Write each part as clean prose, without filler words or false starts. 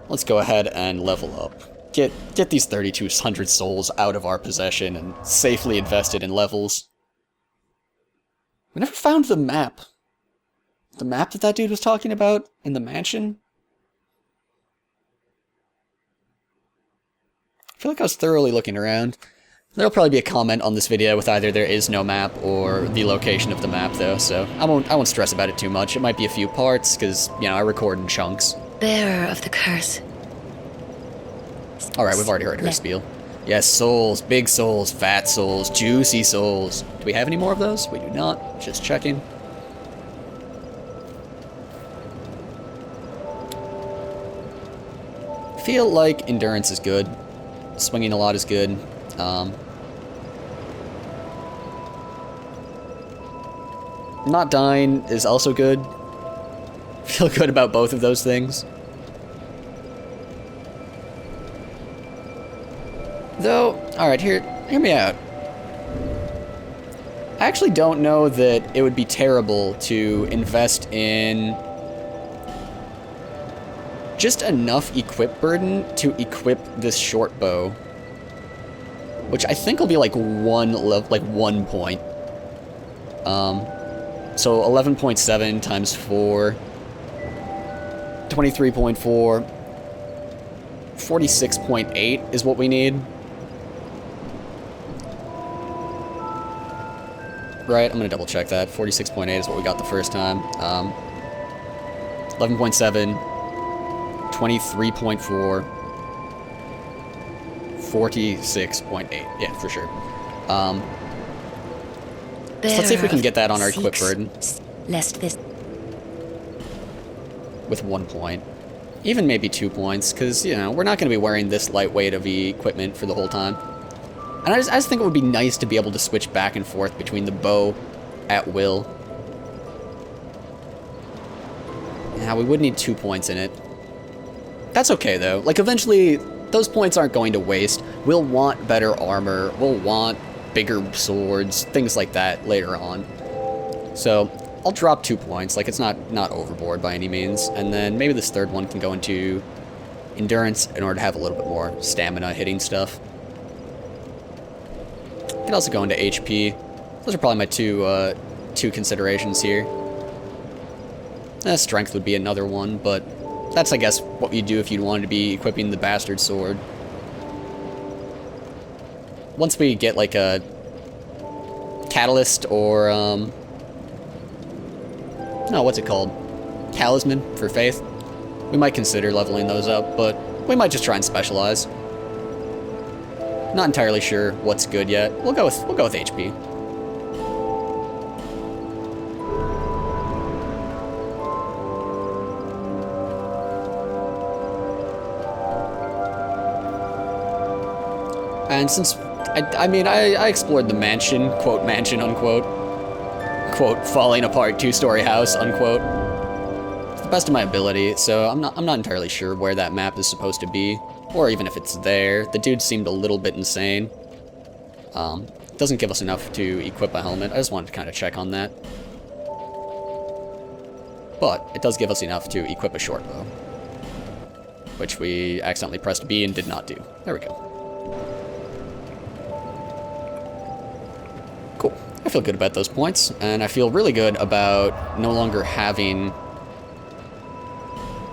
let's go ahead and level up. Get these 3,200 souls out of our possession and safely invested in levels. We never found the map. The map that dude was talking about in the mansion? I feel like I was thoroughly looking around. There'll probably be a comment on this video with either there is no map or the location of the map, though, so I won't stress about it too much. It might be a few parts, because, you know, I record in chunks. Bearer of the curse. Alright, we've already heard her spiel. Yes, souls, big souls, fat souls, juicy souls. Do we have any more of those? We do not. Just checking. Feel like endurance is good. Swinging a lot is good. Not dying is also good. Feel good about both of those things. Though, alright, hear me out. I actually don't know that it would be terrible to invest in just enough equip burden to equip this short bow. Which I think will be like one point. So 11.7 times 4. 23.4. 46.8 is what we need. Right, I'm gonna double check that. 46.8 is what we got the first time. 11.7. 23.4. 46.8. Yeah, for sure. So let's see if we can get that on our equip burden. Lest this with 1 point. Even maybe 2 points, because, you know, we're not going to be wearing this lightweight of equipment for the whole time. And I just think it would be nice to be able to switch back and forth between the bow at will. Yeah, we would need 2 points in it. That's okay, though. Like, eventually, those points aren't going to waste. We'll want better armor. We'll want bigger swords, things like that later on. So, I'll drop 2 points. Like, it's not overboard by any means. And then maybe this third one can go into endurance in order to have a little bit more stamina hitting stuff. It can also go into HP. Those are probably my two considerations here. Strength would be another one, but that's, I guess, what you do if you wanted to be equipping the bastard sword. Once we get, like, a catalyst or, no, what's it called? Talisman for faith. We might consider leveling those up, but we might just try and specialize. Not entirely sure what's good yet. We'll go with HP. And since I mean I explored the mansion, quote mansion unquote, quote falling apart 2-story house unquote, to the best of my ability. So I'm not entirely sure where that map is supposed to be, or even if it's there. The dude seemed a little bit insane. Doesn't give us enough to equip a helmet. I just wanted to kind of check on that. But it does give us enough to equip a short bow, which we accidentally pressed B and did not do. There we go. Cool. I feel good about those points, and I feel really good about no longer having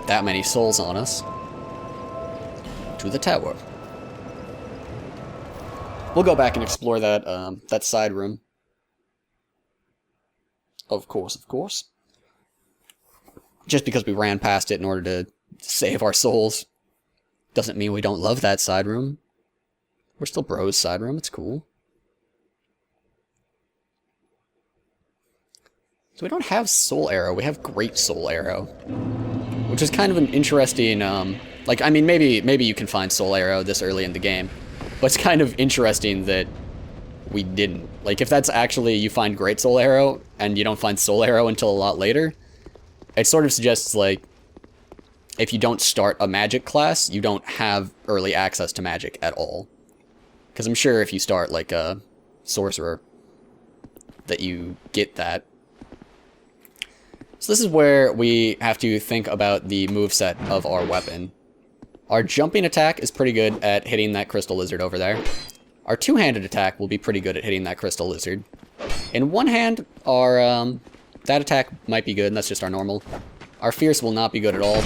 that many souls on us. To the tower. We'll go back and explore that that side room. Of course. Just because we ran past it in order to save our souls doesn't mean we don't love that side room. We're still bros side room, it's cool. So we don't have Soul Arrow, we have Great Soul Arrow. Which is kind of an interesting, like, I mean, maybe you can find Soul Arrow this early in the game. But it's kind of interesting that we didn't. Like, if that's actually, you find Great Soul Arrow, and you don't find Soul Arrow until a lot later, it sort of suggests, like, if you don't start a magic class, you don't have early access to magic at all. Because I'm sure if you start, like, a sorcerer, that you get that. So this is where we have to think about the moveset of our weapon. Our jumping attack is pretty good at hitting that crystal lizard over there. Our two-handed attack will be pretty good at hitting that crystal lizard. In one hand, our, that attack might be good, and that's just our normal. Our fierce will not be good at all.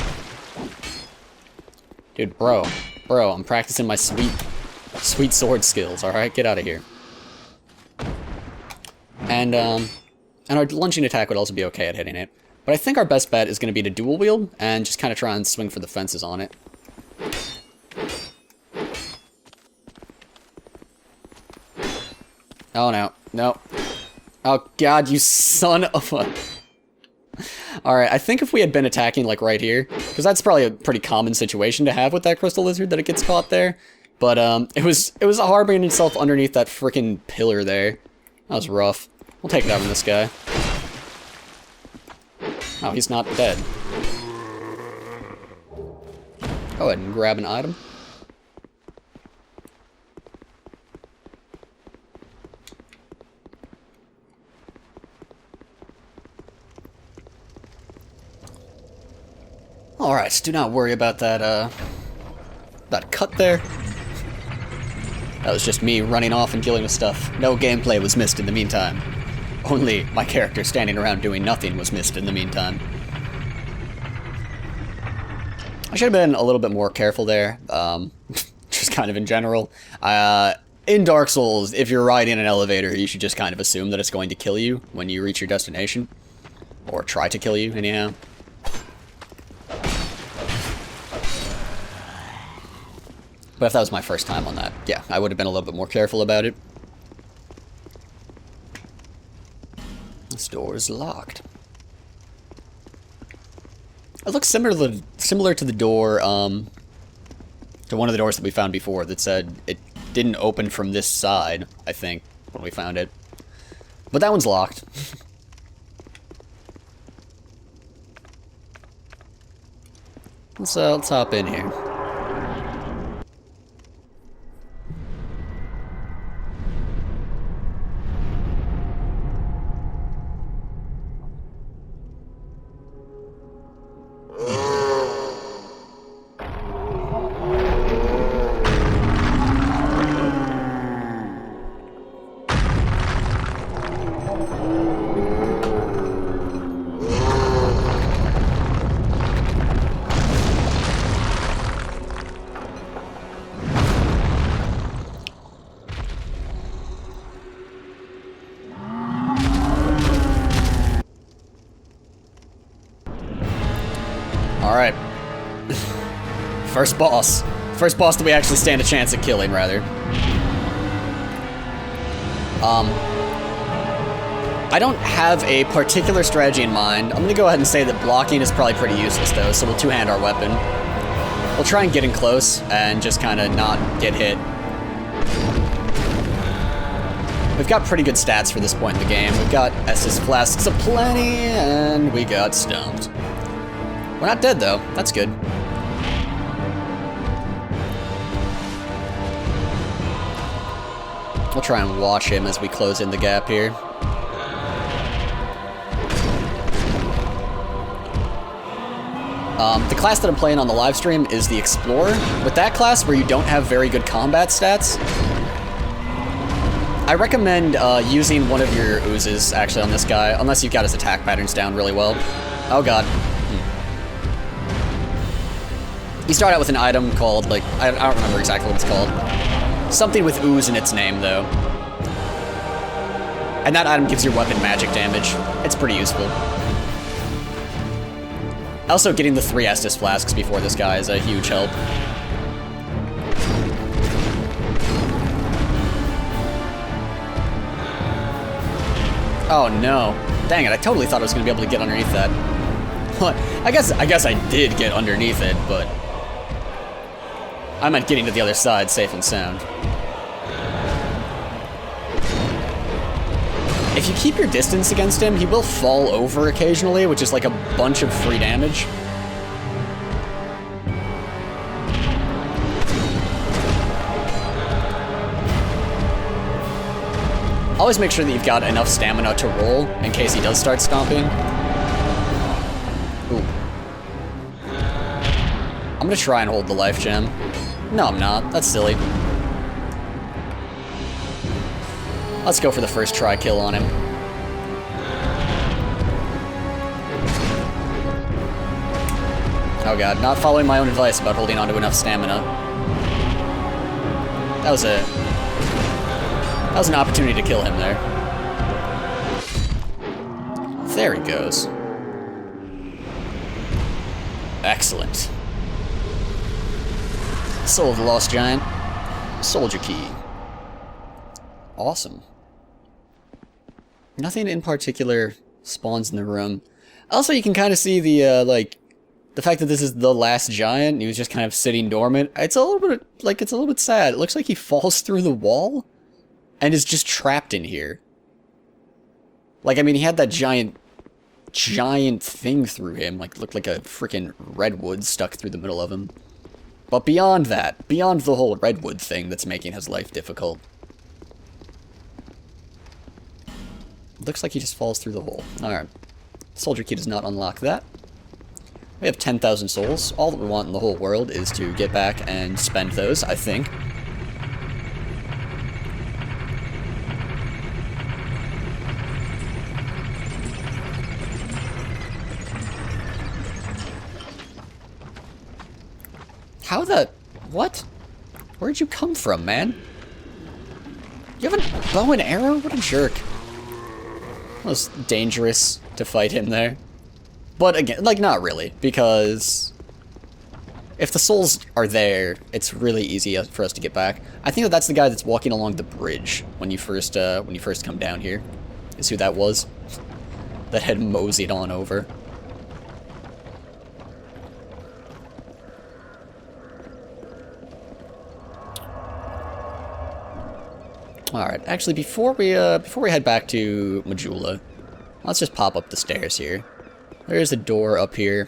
Dude, bro, I'm practicing my sweet sword skills, alright? Get out of here. And our lunging attack would also be okay at hitting it. But I think our best bet is going to be to dual wield, and just kind of try and swing for the fences on it. Oh no, no. Oh god, you son of a... Alright, I think if we had been attacking, like, right here, because that's probably a pretty common situation to have with that crystal lizard, that it gets caught there. But, it was harboring itself underneath that freaking pillar there. That was rough. We'll take it out on this guy. Oh, he's not dead. Go ahead and grab an item. Alright, do not worry about that, that cut there. That was just me running off and dealing with stuff. No gameplay was missed in the meantime. Only my character standing around doing nothing was missed in the meantime. I should have been a little bit more careful there, just kind of in general. In Dark Souls, if you're riding an elevator, you should just kind of assume that it's going to kill you when you reach your destination. Or try to kill you, anyhow. But if that was my first time on that, yeah, I would have been a little bit more careful about it. This door is locked. It looks similar to the door, to one of the doors that we found before that said it didn't open from this side, I think, when we found it. But that one's locked. Let's hop in here. Alright. First boss. First boss that we actually stand a chance at killing, rather. I don't have a particular strategy in mind. I'm gonna go ahead and say that blocking is probably pretty useless, though, so we'll two-hand our weapon. We'll try and get in close and just kind of not get hit. We've got pretty good stats for this point in the game. We've got Estus Flasks aplenty, and we got stumped. We're not dead, though. That's good. We'll try and watch him as we close in the gap here. The class that I'm playing on the live stream is the Explorer. With that class, where you don't have very good combat stats, I recommend using one of your oozes, actually, on this guy, unless you've got his attack patterns down really well. Oh god. You start out with an item called, like, I don't remember exactly what it's called. Something with ooze in its name, though. And that item gives your weapon magic damage. It's pretty useful. Also, getting the 3 Estus Flasks before this guy is a huge help. Oh no. Dang it, I totally thought I was going to be able to get underneath that. I guess I did get underneath it, but I meant getting to the other side safe and sound. If you keep your distance against him, he will fall over occasionally, which is like a bunch of free damage. Always make sure that you've got enough stamina to roll in case he does start stomping. Ooh. I'm I'm gonna try and hold the life gem. No, I'm not. That's silly. Let's go for the first try kill on him. Oh god, not following my own advice about holding on to enough stamina. That was an opportunity to kill him there. There he goes. Excellent. Soul of the Lost Giant. Soldier key. Awesome. Nothing in particular spawns in the room. Also, you can kind of see the, the fact that this is the last giant, he was just kind of sitting dormant. It's a little bit sad. It looks like he falls through the wall and is just trapped in here. Like, I mean, he had that giant thing through him, like, looked like a freaking redwood stuck through the middle of him. But beyond that, beyond the whole redwood thing that's making his life difficult, looks like he just falls through the hole. Alright. Soldier key does not unlock that. We have 10,000 souls. All that we want in the whole world is to get back and spend those, I think. How the... what? Where'd you come from, man? You have a bow and arrow? What a jerk. It was dangerous to fight him there. But again, like, not really, because if the souls are there, it's really easy for us to get back. I think that that's the guy that's walking along the bridge when you first come down here. Is who that was. That had moseyed on over. Alright, actually, before we head back to Majula, let's just pop up the stairs here. There's a door up here.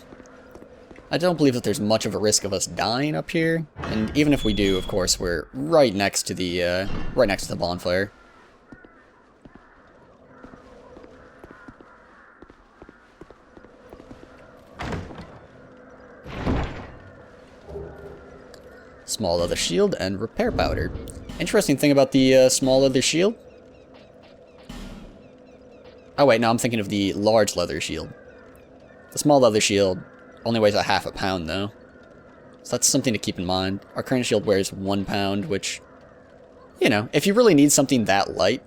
I don't believe that there's much of a risk of us dying up here, and even if we do, of course, we're right next to the bonfire. Small leather shield and repair powder. Interesting thing about the small leather shield. Oh wait, no, I'm thinking of the large leather shield. The small leather shield only weighs a half a pound, though. So that's something to keep in mind. Our current shield weighs 1 pound, which, you know, if you really need something that light,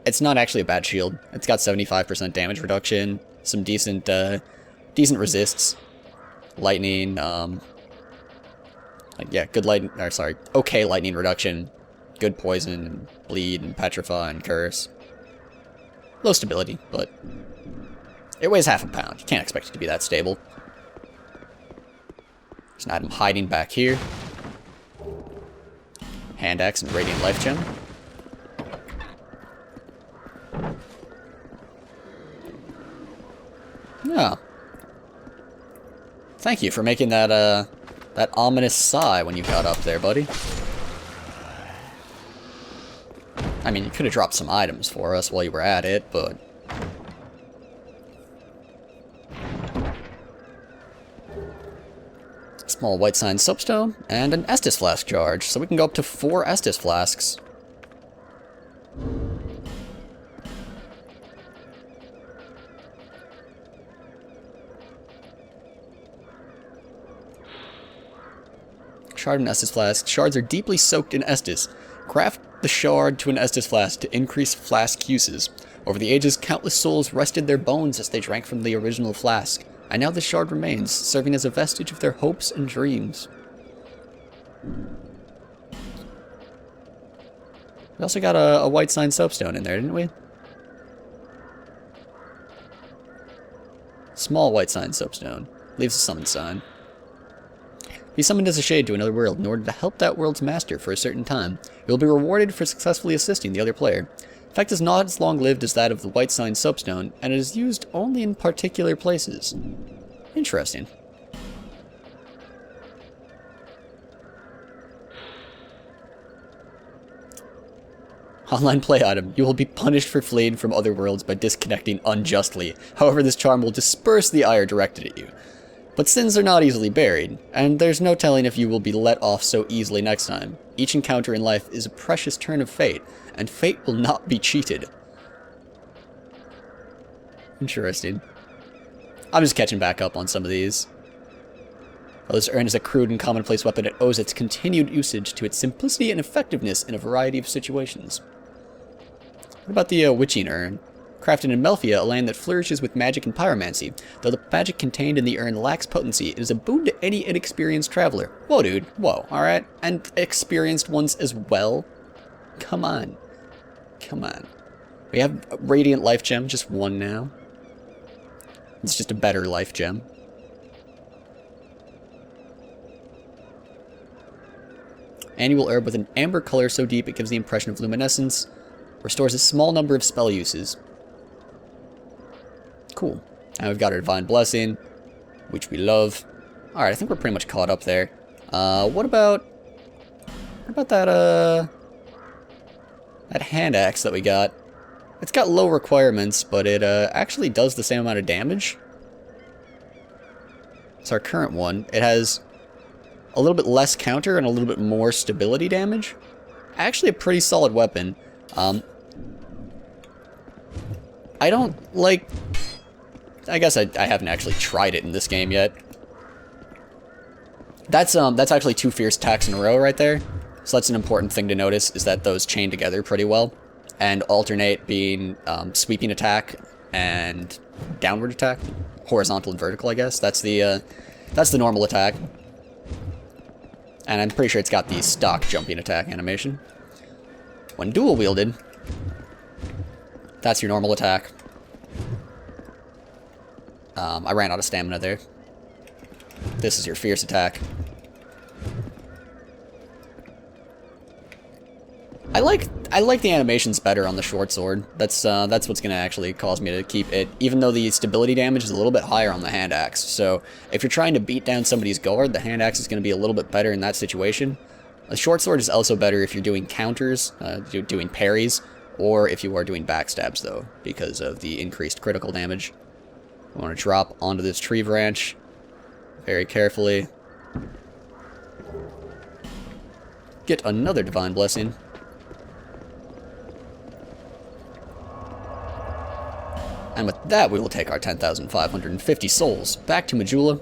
it's not actually a bad shield. It's got 75% damage reduction, some decent resists, lightning, okay lightning reduction, good poison, and bleed, and petrify, and curse. Low stability, but it weighs half a pound. You can't expect it to be that stable. There's an item hiding back here. Hand axe and radiant life gem. Yeah. Thank you for making that that ominous sigh when you got up there, buddy. I mean, you could have dropped some items for us while you were at it, but... Small white sign soapstone, and an Estus flask charge, so we can go up to 4 Estus flasks. Shard and Estus flask. Shards are deeply soaked in Estus. Craft the shard to an Estus flask to increase flask uses. Over the ages, countless souls rested their bones as they drank from the original flask, and now the shard remains, serving as a vestige of their hopes and dreams. We also got a white sign soapstone in there, didn't we? Small white sign soapstone. Leaves a summon sign. Be summoned as a shade to another world in order to help that world's master for a certain time. You will be rewarded for successfully assisting the other player. Effect is not as long-lived as that of the white sign soapstone, and it is used only in particular places. Interesting. Online play item. You will be punished for fleeing from other worlds by disconnecting unjustly. However, this charm will disperse the ire directed at you. But sins are not easily buried, and there's no telling if you will be let off so easily next time. Each encounter in life is a precious turn of fate, and fate will not be cheated. Interesting. I'm just catching back up on some of these. While this urn is a crude and commonplace weapon, it owes its continued usage to its simplicity and effectiveness in a variety of situations. What about the witching urn? Crafted in Melphia, a land that flourishes with magic and pyromancy. Though the magic contained in the urn lacks potency, it is a boon to any inexperienced traveler. Whoa, dude. Whoa, alright? And experienced ones as well? Come on. Come on. We have a Radiant Life Gem, just one now. It's just a better life gem. Annual herb with an amber color so deep it gives the impression of luminescence. Restores a small number of spell uses. Cool. Now we've got our Divine Blessing, which we love. Alright, I think we're pretty much caught up there. What about that, that hand axe that we got? It's got low requirements, but it, actually does the same amount of damage. It's our current one. It has a little bit less counter and a little bit more stability damage. Actually a pretty solid weapon. I don't like... I guess I haven't actually tried it in this game yet. That's actually 2 fierce attacks in a row right there. So that's an important thing to notice, is that those chain together pretty well. And alternate being sweeping attack and downward attack. Horizontal and vertical, I guess. That's the normal attack. And I'm pretty sure it's got the stock jumping attack animation. When dual wielded, that's your normal attack. I ran out of stamina there. This is your fierce attack. I like the animations better on the short sword. That's what's gonna actually cause me to keep it, even though the stability damage is a little bit higher on the hand axe. So if you're trying to beat down somebody's guard, the hand axe is gonna be a little bit better in that situation. The short sword is also better if you're doing counters, doing parries, or if you are doing backstabs though, because of the increased critical damage. I want to drop onto this tree branch very carefully. Get another Divine Blessing. And with that, we will take our 10,550 souls back to Majula